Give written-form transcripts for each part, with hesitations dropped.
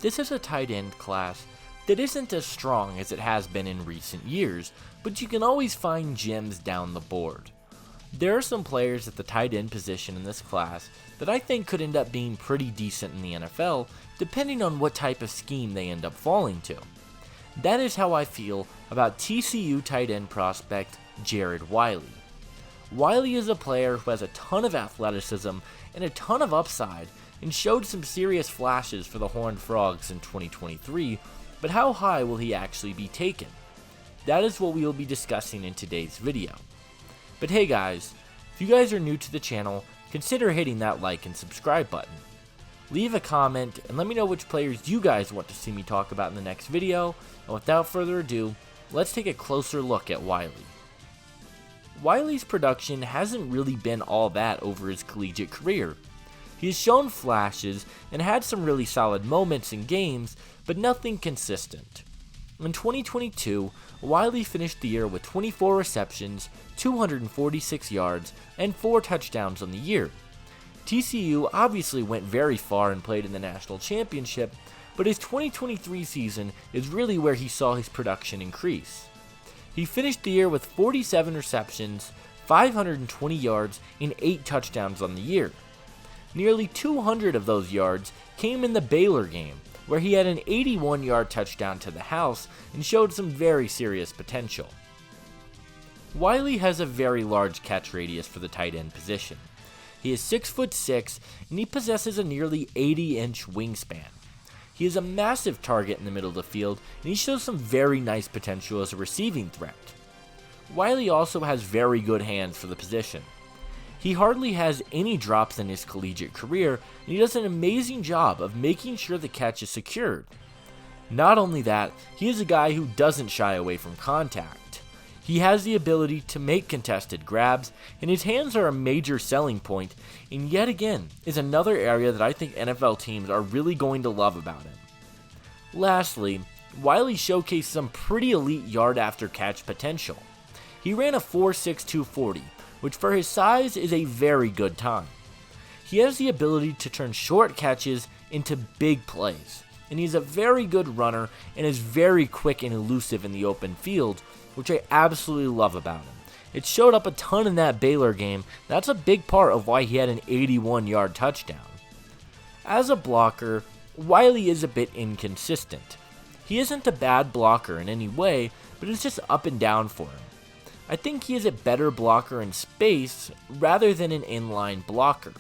This is a tight end class that isn't as strong as it has been in recent years, but you can always find gems down the board. There are some players at the tight end position in this class that I think could end up being pretty decent in the NFL, depending on what type of scheme they end up falling to. That is how I feel about TCU tight end prospect Jared Wiley. Wiley is a player who has a ton of athleticism and a ton of upside, and showed some serious flashes for the Horned Frogs in 2023, but how high will he actually be taken? That is what we will be discussing in today's video. But hey guys, if you guys are new to the channel, consider hitting that like and subscribe button. Leave a comment and let me know which players you guys want to see me talk about in the next video, and without further ado, let's take a closer look at Wiley. Wiley's production hasn't really been all that over his collegiate career. He has shown flashes and had some really solid moments in games, but nothing consistent. In 2022, Wiley finished the year with 24 receptions, 246 yards, and 4 touchdowns on the year. TCU obviously went very far and played in the national championship, but his 2023 season is really where he saw his production increase. He finished the year with 47 receptions, 520 yards, and 8 touchdowns on the year. Nearly 200 of those yards came in the Baylor game, where he had an 81-yard touchdown to the house and showed some very serious potential. Wiley has a very large catch radius for the tight end position. He is 6'6", and he possesses a nearly 80-inch wingspan. He is a massive target in the middle of the field, and he shows some very nice potential as a receiving threat. Wiley also has very good hands for the position. He hardly has any drops in his collegiate career, and he does an amazing job of making sure the catch is secured. Not only that, he is a guy who doesn't shy away from contact. He has the ability to make contested grabs, and his hands are a major selling point, and yet again is another area that I think NFL teams are really going to love about him. Lastly, Wiley showcased some pretty elite yard after catch potential. He ran a 4.6 240, which for his size is a very good time. He has the ability to turn short catches into big plays, and he's a very good runner and is very quick and elusive in the open field, which I absolutely love about him. It showed up a ton in that Baylor game. That's a big part of why he had an 81-yard touchdown. As a blocker, Wiley is a bit inconsistent. He isn't a bad blocker in any way, but it's just up and down for him. I think he is a better blocker in space rather than an inline blocker.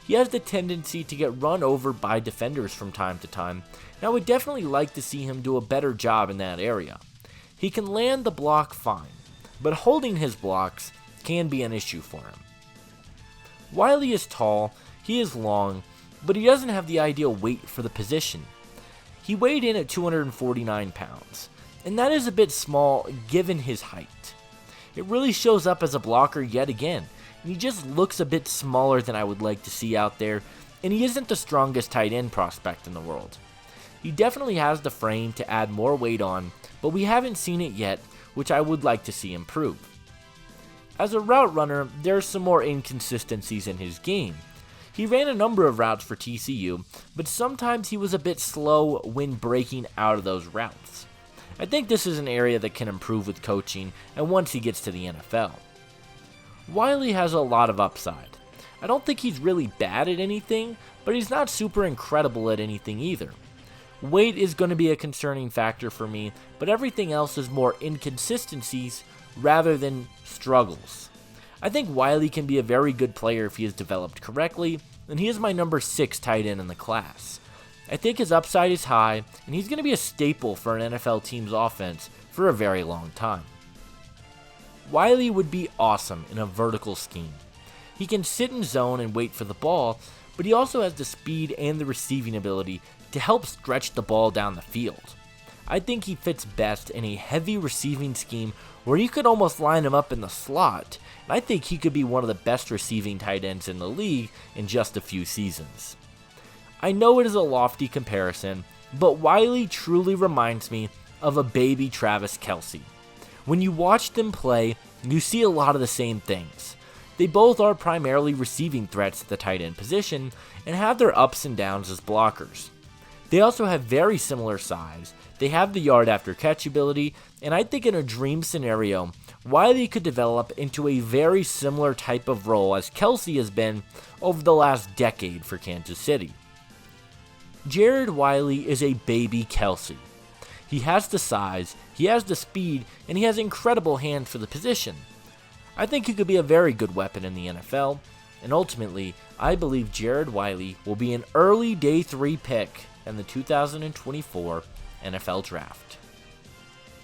He has the tendency to get run over by defenders from time to time, and I would definitely like to see him do a better job in that area. He can land the block fine, but holding his blocks can be an issue for him. Wiley is tall, he is long, but he doesn't have the ideal weight for the position. He weighed in at 249 pounds, and that is a bit small given his height. It really shows up as a blocker yet again, and he just looks a bit smaller than I would like to see out there, and he isn't the strongest tight end prospect in the world. He definitely has the frame to add more weight on, but we haven't seen it yet, which I would like to see improve. As a route runner, there are some more inconsistencies in his game. He ran a number of routes for TCU, but sometimes he was a bit slow when breaking out of those routes. I think this is an area that can improve with coaching and once he gets to the NFL. Wiley has a lot of upside. I don't think he's really bad at anything, but he's not super incredible at anything either. Weight is going to be a concerning factor for me, but everything else is more inconsistencies rather than struggles. I think Wiley can be a very good player if he is developed correctly, and he is my number 6 tight end in the class. I think his upside is high, and he's going to be a staple for an NFL team's offense for a very long time. Wiley would be awesome in a vertical scheme. He can sit in zone and wait for the ball, but he also has the speed and the receiving ability to help stretch the ball down the field. I think he fits best in a heavy receiving scheme where you could almost line him up in the slot, and I think he could be one of the best receiving tight ends in the league in just a few seasons. I know it is a lofty comparison, but Wiley truly reminds me of a baby Travis KELCE. When you watch them play, you see a lot of the same things. They both are primarily receiving threats at the tight end position and have their ups and downs as blockers. They also have very similar size. They have the yard after catch ability, and I think in a dream scenario, Wiley could develop into a very similar type of role as KELCE has been over the last decade for Kansas City. Jared Wiley is a baby KELCE. He has the size, he has the speed, and he has incredible hands for the position. I think he could be a very good weapon in the NFL, and ultimately, I believe Jared Wiley will be an early day 3 pick in the 2024 NFL Draft.